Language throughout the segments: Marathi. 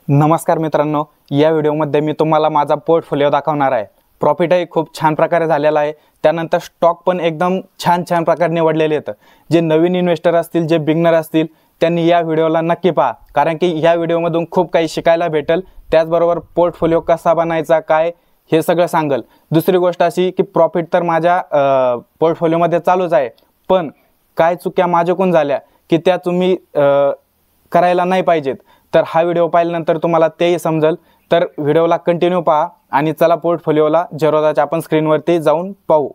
नमस्कार मित्रांनो, या व्हिडिओमध्ये मी तुम्हाला माझा पोर्टफोलिओ दाखवणार आहे। प्रॉफिटही खूप छान प्रकारे झालेला आहे। त्यानंतर स्टॉक पण एकदम छान प्रकारे निवडलेले आहेत। जे नवीन इन्व्हेस्टर असतील, जे बिगनर असतील, त्यांनी या व्हिडिओला नक्की पहा, कारण की या व्हिडिओमधून खूप काही शिकायला भेटेल। त्याचबरोबर पोर्टफोलिओ कसा बनायचा, काय हे सगळं सांगेल। दुसरी गोष्ट अशी की प्रॉफिट तर माझ्या पोर्टफोलिओमध्ये चालूच आहे, पण काय चुक्या माझ्याकडून झाल्या की त्या तुम्ही करायला नाही पाहिजेत। तर हा व्हिडिओ पाहिल्यानंतर तुम्हाला तेही समजेल। तर व्हिडिओला कंटिन्यू पहा आणि चला पोर्टफोलिओला झेरोदाच्या आपण स्क्रीनवरती जाऊन पाहू।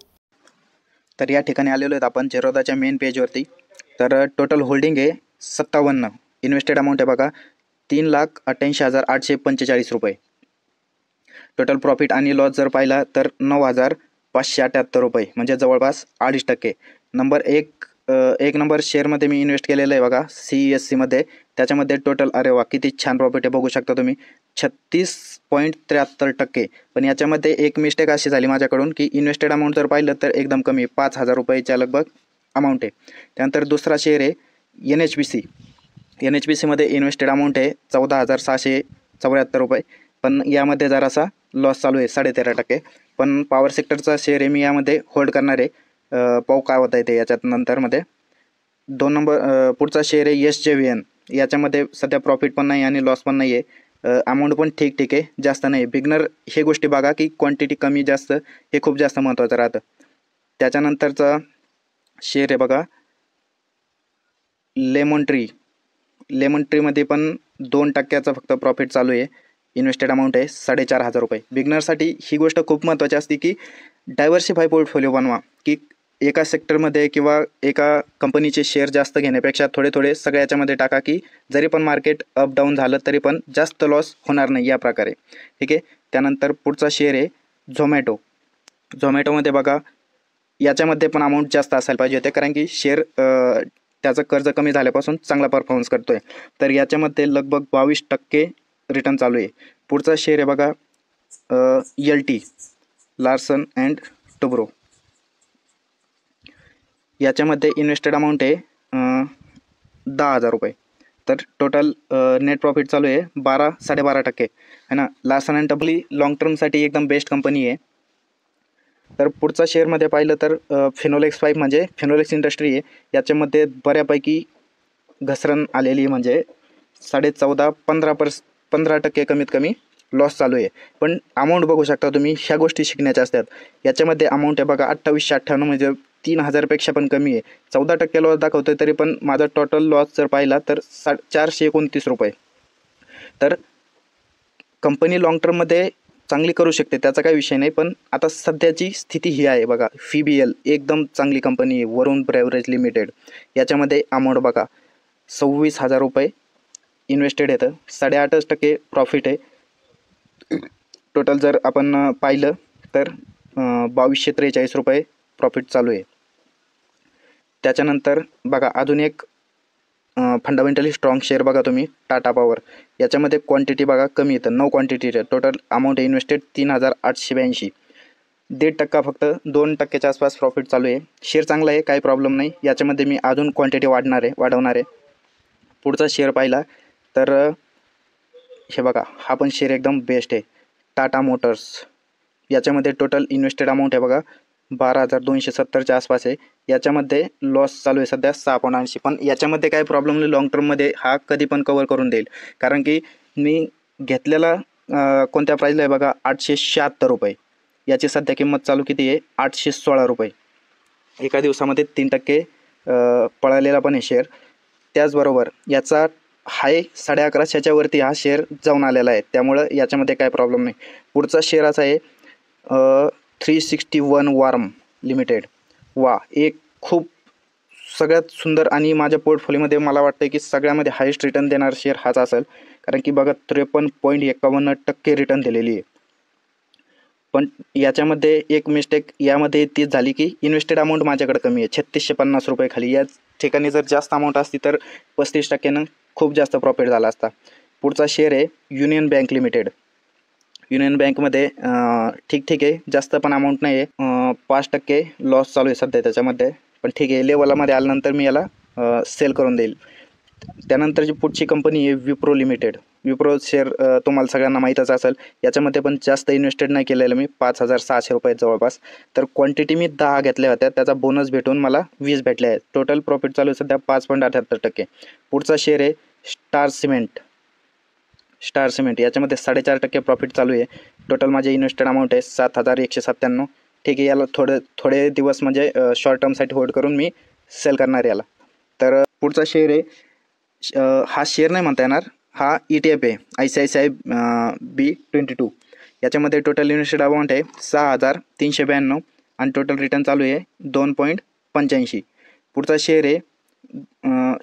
तर या ठिकाणी आलेलो आहेत आपण झेरोदाच्या मेन पेजवरती। तर टोटल होल्डिंग आहे 57। इन्व्हेस्टेड अमाऊंट आहे बघा 3,88,845 रुपये। टोटल प्रॉफिट आणि लॉस जर पाहिला तर 9,578 रुपये, म्हणजे जवळपास 2.5%। एक नंबर शेअरमध्ये मी इन्व्हेस्ट केलेलं आहे बघा CESC मध्ये। त्याच्यामध्ये टोटल अरे वा किती छान प्रॉफिट आहे, बघू शकता तुम्ही 36.73%। पण याच्यामध्ये एक मिस्टेक अशी झाली माझ्याकडून की इन्व्हेस्टेड अमाऊंट जर पाहिलं तर एकदम कमी 5,000 रुपयाच्या लगभग अमाऊंट आहे। त्यानंतर दुसरा शेअर आहे NHPC मध्ये इन्व्हेस्टेड अमाऊंट आहे 14,674 रुपये, पण यामध्ये जरासा लॉस चालू आहे 13.5%। पण पॉवर सेक्टरचा शेअर आहे, मी यामध्ये होल्ड करणार आहे, पाहू काय होतं आहे ते याच्यात नंतरमध्ये। पुढचा शेअर आहे SJVN। याच्यामध्ये सध्या प्रॉफिट पण नाही आणि लॉस पण नाही आहे, अमाऊंट पण ठीक आहे, जास्त नाही। बिगनर हे गोष्टी बघा की क्वांटिटी कमी जास्त हे खूप जास्त महत्त्वाचं राहतं। त्याच्यानंतरचा शेअर आहे बघा लेमन ट्रीमध्ये पण 2%चा फक्त प्रॉफिट चालू आहे। इन्व्हेस्टेड अमाऊंट आहे 4,500 रुपये। बिगनरसाठी ही गोष्ट खूप महत्त्वाची असते की डायव्हर्सिफाय पोर्टफोलिओ बनवा, की एका सेक्टरमध्ये किंवा एका कंपनीचे शेअर जास्त घेण्यापेक्षा थोडे सगळ्या याच्यामध्ये टाका, की जरी पण मार्केट अप डाऊन झालं तरी पण जास्त लॉस होणार नाही या प्रकारे, ठीक आहे। त्यानंतर पुढचा शेअर आहे झोमॅटोमध्ये बघा याच्यामध्ये पण अमाऊंट जास्त असायला पाहिजे होते, कारण की शेअर त्याचं कर्ज कमी झाल्यापासून चांगला परफॉर्मन्स करतोय। तर याच्यामध्ये लगभग 22% रिटर्न चालू आहे। पुढचा शेअर आहे बघा LT लार्सन अँड टुब्रो। याच्यामध्ये इन्व्हेस्टेड अमाऊंट आहे 10,000 रुपये। तर टोटल नेट प्रॉफिट चालू आहे 12.5% है ना। लार्सन अँड टुब्रो लॉंग टर्मसाठी एकदम बेस्ट कंपनी आहे। तर पुढचा शेअरमध्ये पाहिलं तर फिनोलेक्स पाईप म्हणजे फिनोलेक्स इंडस्ट्री आहे। याच्यामध्ये बऱ्यापैकी घसरण आलेली, म्हणजे 14.5-15% कमीत कमी लॉस चालू आहे। पण अमाऊंट बघू शकता तुम्ही, ह्या गोष्टी शिकण्याच्या असतात। याच्यामध्ये अमाऊंट आहे बघा 2898, म्हणजे 3,000पेक्षा पण कमी आहे। 14% लॉस दाखवतोय, तरी पण माझा टोटल लॉस जर पाहिला तर 429 रुपये। तर कंपनी लॉंग टर्ममध्ये चांगली करू शकते, त्याचा काही विषय नाही, पण आता सध्याची स्थिती ही आहे बघा। FBL एकदम चांगली कंपनी आहे, वरुण ब्रेवरेज लिमिटेड। याच्यामध्ये अमाऊंट बघा 26,000 रुपये इन्व्हेस्टेड येतं, 8.5% प्रॉफिट आहे। टोटल जर आपण पाहिलं तर 2,243 रुपये प्रॉफिट चालू आहे। त्याच्यानंतर बघा अजून एक फंडामेंटली स्ट्रॉंग शेअर बघा तुम्ही, टाटा पॉवर। याच्यामध्ये क्वांटिटी बघा कमी येतं, 9 क्वांटिटी आहे। टोटल अमाऊंट आहे इन्व्हेस्टेड 3,882, 1.5% फक्त 2%च्या आसपास प्रॉफिट चालू आहे। शेअर चांगला आहे, काही प्रॉब्लेम नाही। याच्यामध्ये मी अजून क्वांटिटी वाढवणार आहे। पुढचा शेअर पाहिला तर हे बघा, हा पण शेअर एकदम बेस्ट आहे, टाटा मोटर्स। याच्यामध्ये टोटल इन्व्हेस्टेड अमाऊंट आहे बघा 12,270च्या आसपास आहे। याच्यामध्ये लॉस चालू आहे सध्या 6.80, पण याच्यामध्ये काय प्रॉब्लेम नाही, लॉंग टर्ममध्ये हा कधी पण कव्हर करून देईल, कारण की मी घेतलेला कोणत्या प्राईजला आहे बघा 876 रुपये। याची सध्या किंमत चालू किती आहे 816 रुपये। एका दिवसामध्ये 3% पळालेला पण आहे शेअर। त्याचबरोबर याचा हाय 11.5च्या वरती हा शेअर जाऊन आलेला आहे, त्यामुळं याच्यामध्ये काय प्रॉब्लेम नाही। पुढचा शेअर असा आहे 361 वार्म लिमिटेड। वा, एक खूप सगळ्यात सुंदर आणि माझ्या पोर्टफोलिओमध्ये मला वाटतं की सगळ्यामध्ये हायेस्ट रिटर्न देणारा शेअर हाच असेल, कारण की बघा 53.51% रिटर्न दिलेली आहे। पण याच्यामध्ये एक मिस्टेक यामध्ये तीच झाली की इन्व्हेस्टेड अमाऊंट माझ्याकडे कमी आहे, 3650 रुपये खाली। या ठिकाणी जर जास्त अमाऊंट असती तर 35%नं खूप जास्त प्रॉफिट झाला असता। पुढचा शेअर आहे युनियन बँक लिमिटेड। युनियन बँकमध्ये ठीक आहे, जास्त पण अमाऊंट नाही आहे, 5% लॉस चालू आहे सध्या त्याच्यामध्ये, पण ठीक आहे, लेवलमध्ये आल्यानंतर मी याला सेल करून देईल। त्यानंतरची पुढची कंपनी आहे विप्रो लिमिटेड। विप्रो शेअर तुम्हाला सगळ्यांना माहीतच असेल. याच्यामध्ये पण जास्त इन्व्हेस्टेड नाही केलेलं मी, 5,600 रुपये जवळपास. तर क्वांटिटी मी 10 घेतल्या होत्या, त्याचा बोनस भेटून मला 20 भेटले आहेत. टोटल प्रॉफिट चालू आहे सध्या 5.78%. पुढचा शेअर आहे स्टार सिमेंट. याच्यामध्ये 4.5% प्रॉफिट चालू आहे. टोटल माझे इन्व्हेस्टेड अमाऊंट आहे 7,197. ठीक आहे, याला थोडे दिवस म्हणजे शॉर्ट टर्मसाठी होल्ड करून मी सेल करणार याला. तर पुढचा शेअर आहे, हा शेअर नाही म्हणता येणार, हा ETF आहे ICICI B22. याच्यामध्ये टोटल इन्व्हेस्टेड अमाऊंट आहे 6,392 आणि टोटल रिटर्न चालू आहे 2.85. पुढचा शेअर आहे,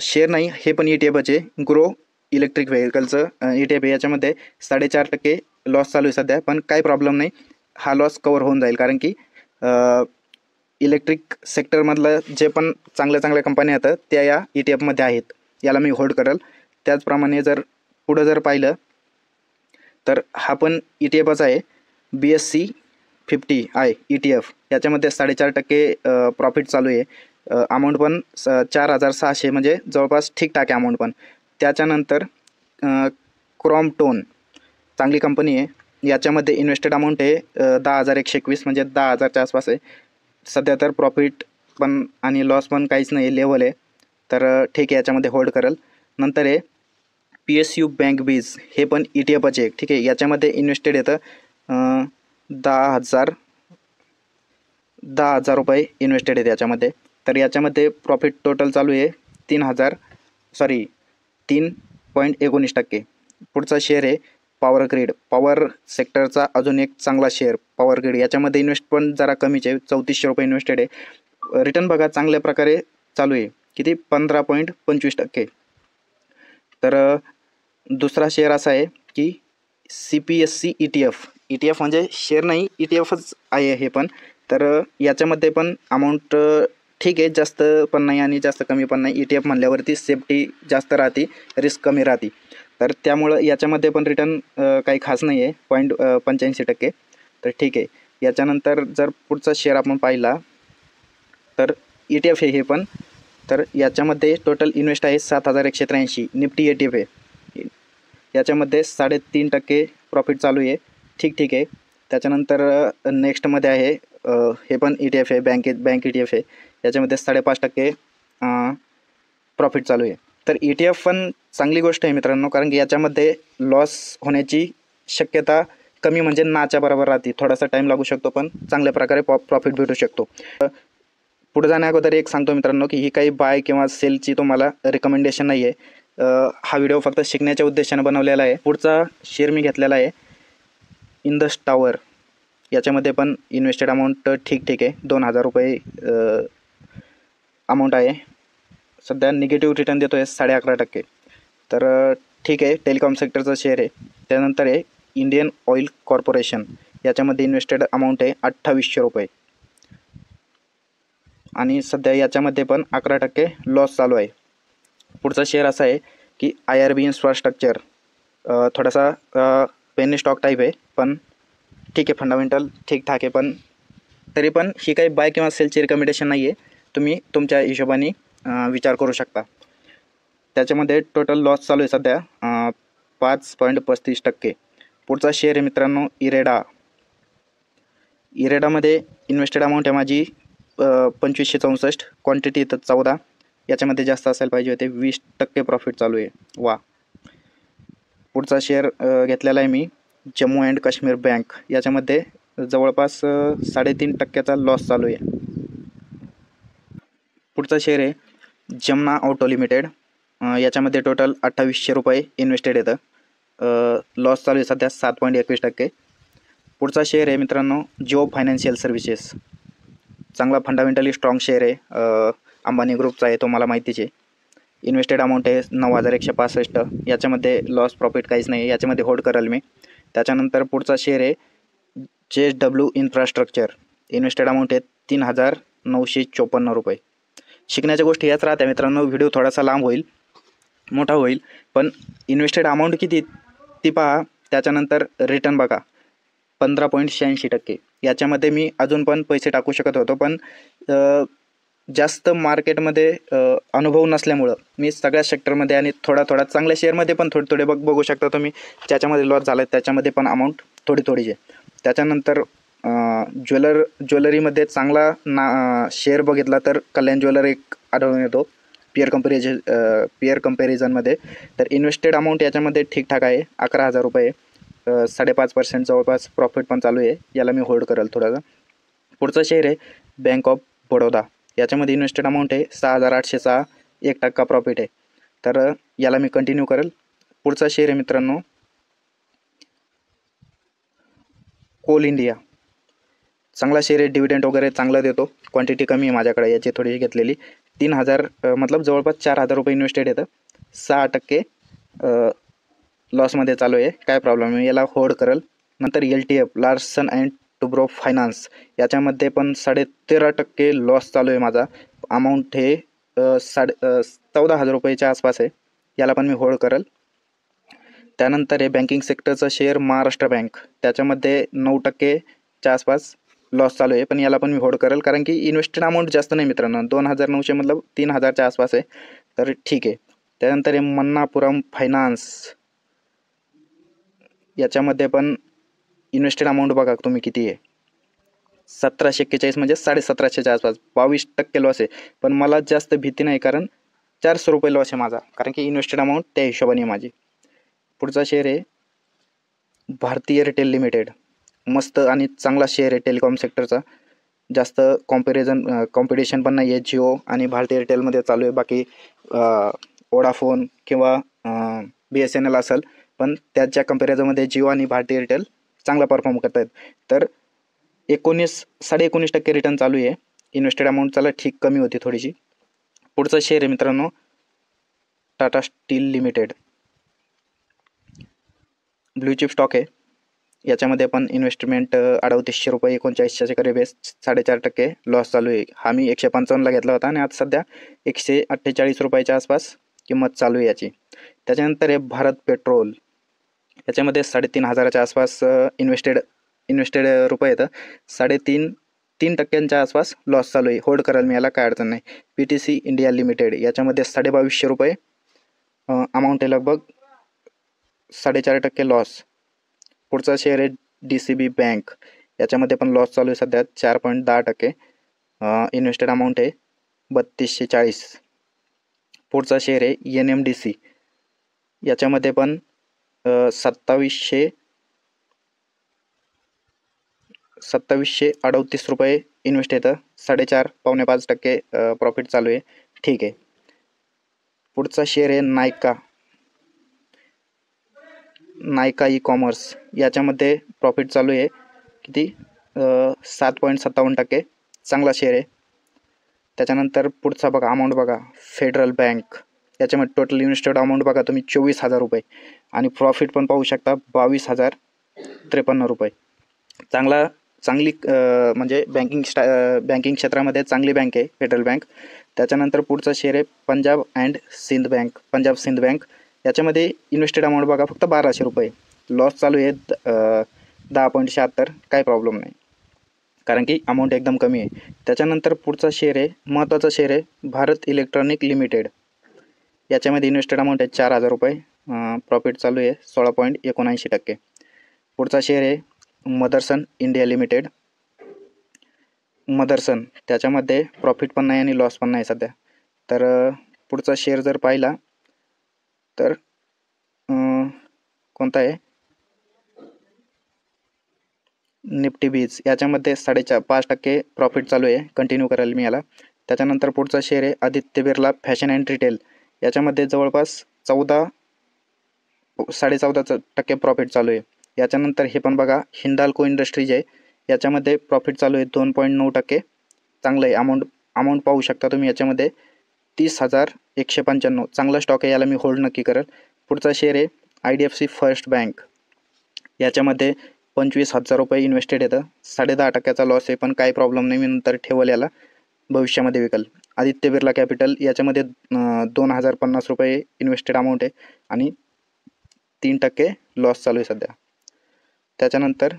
शेअर नाही हे पण ETF आहे, ग्रो इलेक्ट्रिक व्हेकलचं ETF आहे. याच्यामध्ये 4.5% लॉस चालू आहे सध्या, पण काही प्रॉब्लेम नाही, हा लॉस कवर होऊन जाईल. कारण की इलेक्ट्रिक सेक्टरमधलं जे पण चांगल्या कंपन्या आहेत त्या या ETF आहेत. याला मी होल्ड करेल. त्याचप्रमाणे पुढं जर पाहिलं तर हा पण ETF आहे, BSE 50I ETF. याच्यामध्ये 4.5% प्रॉफिट चालू आहे. अमाऊंट पण 4,600, म्हणजे जवळपास ठीकठाक आहे अमाऊंट पण. त्याच्यानंतर क्रॉम्प्टन चांगली कंपनी आहे. याच्यामध्ये इन्व्हेस्टेड अमाऊंट आहे 10,121, म्हणजे 10,000च्या आसपास आहे सध्या. तर प्रॉफिट पण आणि लॉस पण काहीच नाही, लेवल आहे. तर ठीक आहे, याच्यामध्ये होल्ड करेल. नंतर आहे PSU बँक बीज, हे पण ETF आहे. ठीक आहे, याच्यामध्ये इन्व्हेस्टेड येतं 10,000 रुपये इन्व्हेस्टेड आहेत याच्यामध्ये. तर याच्यामध्ये प्रॉफिट टोटल चालू आहे 3.19%. पुढचा शेअर आहे पॉवर सेक्टरचा अजून एक चांगला शेअर पॉवर ग्रीड. याच्यामध्ये इन्व्हेस्ट पण जरा कमीच आहे, 3,400 रुपये इन्व्हेस्टेड आहे. रिटर्न बघा चांगल्या प्रकारे चालू आहे, किती 15.25%. तर दुसरा शेअर असा आहे की CPSE ETF म्हणजे शेअर नाही, ETFच आहे हे पण. तर याच्यामध्ये पण अमाऊंट ठीक आहे, जास्त पण नाही आणि जास्त कमी पण नाही. ETF म्हणल्यावरती सेफ्टी जास्त राहते, रिस्क कमी राहते. तर त्यामुळं याच्यामध्ये पण रिटर्न काही खास नाही आहे, 0.85%. तर ठीक आहे. याच्यानंतर जर पुढचा शेअर आपण पाहिला तर ETF आहे हे पण. तर याच्यामध्ये टोटल इन्व्हेस्ट आहे 7,183. निफ्टी ETF आहे. याच्यामध्ये 3.5% प्रॉफिट चालू आहे, ठीक आहे. त्याच्यानंतर नेक्स्टमध्ये आहे हे पण ETF आहे, बँक ETF आहे. याच्यामध्ये 5.5% प्रॉफिट चालू आहे. तर ETF पण चांगली गोष्ट आहे मित्रांनो, कारण की याच्यामध्ये लॉस होण्याची शक्यता कमी, म्हणजे नाच्या बरोबर राहते. थोडासा टाईम लागू शकतो, पण चांगल्या प्रकारे प्रॉफिट भेटू शकतो. पुढे जाण्या अगोदर एक सांगतो मित्रांनो की ही काही बाय किंवा सेलची तुम्हाला रिकमेंडेशन नाही आहे. हा व्हिडिओ फक्त शिकण्याच्या उद्देशाने बनवलेला आहे. पुढचा शेअर मी घेतलेला आहे इंडस टॉवर. याच्यामध्ये पण इन्व्हेस्टेड अमाऊंट ठीक आहे, 2,000 रुपये अमाऊंट आहे. सध्या निगेटिव्ह रिटर्न देतो आहे 11.5%. तर ठीक आहे, टेलिकॉम सेक्टरचा शेअर आहे. त्यानंतर आहे इंडियन ऑइल कॉर्पोरेशन. याच्यामध्ये इन्व्हेस्टेड अमाऊंट आहे 2,800 रुपये आणि सध्या याच्यामध्ये पण 11% लॉस चालू आहे. पुढचा शेअर असा आहे की IRB इन्फ्रास्ट्रक्चर. थोडासा पेनी स्टॉक टाईप आहे, पण ठीक आहे, फंडामेंटल ठीकठाक आहे. पण तरी पण ही काही बाय किंवा सेलची रिकमेंडेशन नाही आहे, तुम्ही तुमच्या हिशोबाने विचार करू शकता. त्याच्यामध्ये टोटल लॉस चालू आहे सध्या 5.35%. पुढचा शेअर आहे मित्रांनो इरेडामध्ये इन्व्हेस्टेड अमाऊंट आहे माझी 2,564. क्वांटिटी तर 14. याच्यामध्ये जास्त असायला पाहिजे होते, 20% प्रॉफिट चालू आहे. वा. पुढचा शेअर घेतलेला आहे मी जम्मू अँड काश्मीर बँक. याच्यामध्ये जवळपास 3.5% लॉस चालू आहे. पुढचा शेअर आहे जमना ऑटो लिमिटेड. याच्यामध्ये टोटल 2,800 रुपये इन्व्हेस्टेड येतं. लॉस चालू आहे सध्या 7.21%. पुढचा शेअर आहे मित्रांनो जिओ फायनान्शियल सर्व्हिसेस. चांगला फंडामेंटली स्ट्रॉंग शेअर आहे, अंबानी ग्रुपचा आहे, तुम्हाला माहितीच आहे. इन्व्हेस्टेड अमाऊंट आहे 9,165. याच्यामध्ये लॉस प्रॉफिट काहीच नाही, याच्यामध्ये होल्ड कराल मी. त्याच्यानंतर पुढचा शेअर आहे JSW इन्फ्रास्ट्रक्चर. इन्व्हेस्टेड अमाऊंट आहे 3,954 रुपये. शिकण्याच्या गोष्टी याच राहत्या मित्रांनो. व्हिडिओ थोडासा लांब होईल, मोठा होईल, पण इन्व्हेस्टेड अमाऊंट किती ती पहा. त्याच्यानंतर रिटर्न बघा 15.86%. याच्यामध्ये मी अजून पण पैसे टाकू शकत होतो, पण जास्त मार्केटमध्ये अनुभव नसल्यामुळं मी सगळ्या सेक्टरमध्ये आणि थोडा चांगल्या शेअरमध्ये पण थोडे बघू शकता तुम्ही, ज्याच्यामध्ये लॉस झाला आहे त्याच्यामध्ये पण अमाऊंट थोडीची आहे. त्याच्यानंतर ज्वेलरीमध्ये चांगला शेअर बघितला तर कल्याण ज्वेलर एक आढळून येतो पिअर कंपॅरिझनमध्ये. तर इन्व्हेस्टेड अमाऊंट याच्यामध्ये ठीकठाक आहे, 11,000 रुपये. 5.5% जवळपास प्रॉफिट पण चालू आहे. याला मी होल्ड करेल थोडासा. पुढचा शेअर आहे बँक ऑफ बडोदा. याच्यामध्ये इन्व्हेस्टेड अमाऊंट आहे 6,806, 1% प्रॉफिट आहे. तर याला मी कंटिन्यू करेल. पुढचा शेअर आहे मित्रांनो कोल इंडिया. चांगला शेअर आहे, डिव्हिडंड वगैरे चांगला देतो. क्वांटिटी कमी आहे माझ्याकडे याची थोडीशी घेतलेली. 3,000 मतलब जवळपास 4,000 रुपये इन्व्हेस्टेड येतं. 6% लॉसमध्ये चालू आहे, काय प्रॉब्लेम आहे, याला होल्ड करेल. नंतर LTF Larsen and Toubro finance. याच्यामध्ये पण 13.5% लॉस चालू आहे माझा. अमाऊंट हे 14,000 रुपयाच्या आसपास आहे. याला पण मी होल्ड करेल. त्यानंतर हे बँकिंग सेक्टरचा शेअर महाराष्ट्र बँक. त्याच्यामध्ये 9%च्या आसपास लॉस चालू आहे, पण याला पण मी होल्ड करेल कारण की इन्व्हेस्टेड अमाऊंट जास्त नाही मित्रांनो. 2,900 मतलब 3,000च्या आसपास आहे, तर ठीक आहे. त्यानंतर हे मन्नापुरम फायनान्स. याच्यामध्ये पण इन्व्हेस्टेड अमाऊंट बघा तुम्ही किती आहे, 1,741 म्हणजे 1750च्या आसपास. 22% लॉस आहे, पण मला जास्त भीती नाही कारण 400 रुपये लॉस आहे माझा, कारण की इन्व्हेस्टेड अमाऊंट त्या हिशोबाने आहे माझी. पुढचा शेअर आहे भारती एअरटेल लिमिटेड. मस्त आणि चांगला शेअर आहे टेलिकॉम सेक्टरचा. जास्त कॉम्पिटिशन पण नाही आहे जिओ आणि भारती एअरटेलमध्ये चालू आहे. बाकी वोडाफोन किंवा BSNL असेल, पण त्याच्या कंपॅरिझनमध्ये जिओ आणि भारती एअरटेल चांगला परफॉर्म करत आहेत. तर 19.5% रिटर्न चालू आहे. इन्व्हेस्टेड अमाऊंट चला ठीक कमी होती थोडीशी. पुढचा शेअर आहे मित्रांनो Tata steel limited. Blue chip stock आहे. याच्यामध्ये पण इन्व्हेस्टमेंट 3,800 रुपये 39च्या करे बेस 4.5% लॉस चालू आहे. हा मी 155ला घेतला होता आणि आज सध्या 148 रुपयाच्या आसपास किंमत चालू आहे याची. त्याच्यानंतर आहे भारत पेट्रोल. याच्यामध्ये 3,500च्या आसपास इन्व्हेस्टेड रुपये येतं. 3.5% आसपास लॉस चालू आहे. होल्ड करायला मी याला काय अडचण नाही. PTC India limited. याच्यामध्ये 2,250 रुपये अमाऊंट आहे, लगभग 4.5% लॉस. पुढचा शेअर आहे DCB बँक. याच्यामध्ये पण लॉस चालू आहे सध्या 4.10%. इन्व्हेस्टेड अमाऊंट आहे 3,240. पुढचा शेअर आहे NMDC. याच्यामध्ये पण 2,738 रुपये इन्व्हेस्ट येतं. 4.5% प्रॉफिट चालू आहे, ठीक आहे. पुढचा शेअर आहे नायका ई कॉमर्स. याच्यामध्ये प्रॉफिट चालू आहे किती 7.57%. चांगला शेअर आहे. त्याच्यानंतर पुढचा बघा अमाऊंट बघा फेडरल बँक. याच्यामध्ये टोटल इन्व्हेस्टेड अमाऊंट बघा तुम्ही 24,000 रुपये आणि प्रॉफिट पण पाहू शकता 22,053 रुपये. चांगली म्हणजे बँकिंग क्षेत्रामध्ये चांगली बँक आहे फेडरल बँक. त्याच्यानंतर पुढचा शेअर आहे पंजाब सिंध बँक. याच्यामध्ये इन्व्हेस्टेड अमाऊंट बघा फक्त 1,200 रुपये. लॉस चालू आहे 10.76. काय प्रॉब्लेम नाही कारण की अमाऊंट एकदम कमी आहे. त्याच्यानंतर पुढचा शेअर आहे महत्त्वाचा शेअर आहे भारत इलेक्ट्रॉनिक लिमिटेड. याच्यामध्ये इन्व्हेस्टेड अमाऊंट आहे 4,000 रुपये. प्रॉफिट चालू आहे 16.79%. पुढचा शेअर आहे मदरसन इंडिया लिमिटेड. त्याच्यामध्ये प्रॉफिट पण नाही आणि लॉस पण नाही सध्या. तर पुढचा शेअर जर पाहिला तर कोणता आहे निफ्टी बीज. याच्यामध्ये 5.5% प्रॉफिट चालू आहे, कंटिन्यू करायला मी याला. त्याच्यानंतर पुढचा शेअर आहे Aditya Birla fashion and retail. याच्यामध्ये जवळपास 14.5% प्रॉफिट चालू आहे. याच्यानंतर हे पण बघा हिंडाल्को इंडस्ट्रीज आहे. याच्यामध्ये प्रॉफिट चालू आहे 2.9%. चांगलं आहे. अमाऊंट पाहू शकता तुम्ही. याच्यामध्ये 30,195. चांगला स्टॉक आहे, याला मी होल्ड नक्की करेल. पुढचा शेअर आहे IDFC फर्स्ट बँक. याच्यामध्ये 25,000 रुपये इन्व्हेस्टेड येतं. 10.5%चा लॉस आहे, पण काही प्रॉब्लेम नाही, मी नंतर ठेवल याला, भविष्यामध्ये विकल. आदित्य बिर्ला कॅपिटल. याच्यामध्ये 2,050 रुपये इन्व्हेस्टेड अमाऊंट आहे आणि 3% लॉस चालू आहे सध्या. त्याच्यानंतर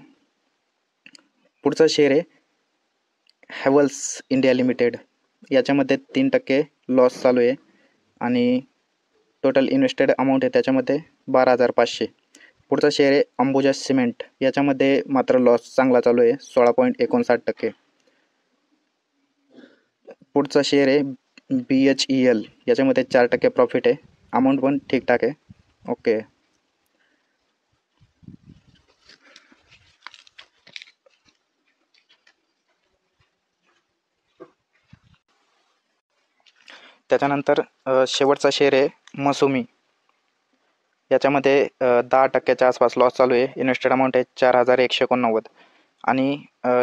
पुढचा शेअर आहे हॅवल्स इंडिया लिमिटेड. याच्यामध्ये 3% लॉस चालू आहे आणि टोटल इन्व्हेस्टेड अमाऊंट आहे त्याच्यामध्ये 12,500. पुढचा शेअर आहे अंबुजा सिमेंट. याच्यामध्ये मात्र लॉस चांगला चालू आहे 16.59%. पुढचा शेअर आहे BHEL. याच्यामध्ये 4% प्रॉफिट आहे. अमाऊंट पण ठीकठाक आहे. ओके. त्याच्यानंतर शेवटचा शेअर आहे मसुमी. याच्यामध्ये 10%च्या आसपास लॉस चालू आहे. इन्व्हेस्टेड अमाऊंट आहे 4,189 आणि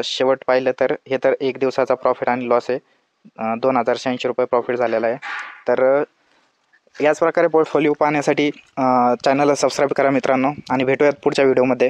शेवट पाहिलं तर हे तर एक दिवसाचा प्रॉफिट आणि लॉस आहे 2,086 रुपये प्रॉफिट झालेला आहे. तर याच प्रकारे पोर्टफोलिओ पाहण्यासाठी चॅनलला सबस्क्राईब करा मित्रांनो आणि भेटूयात पुढच्या व्हिडिओमध्ये.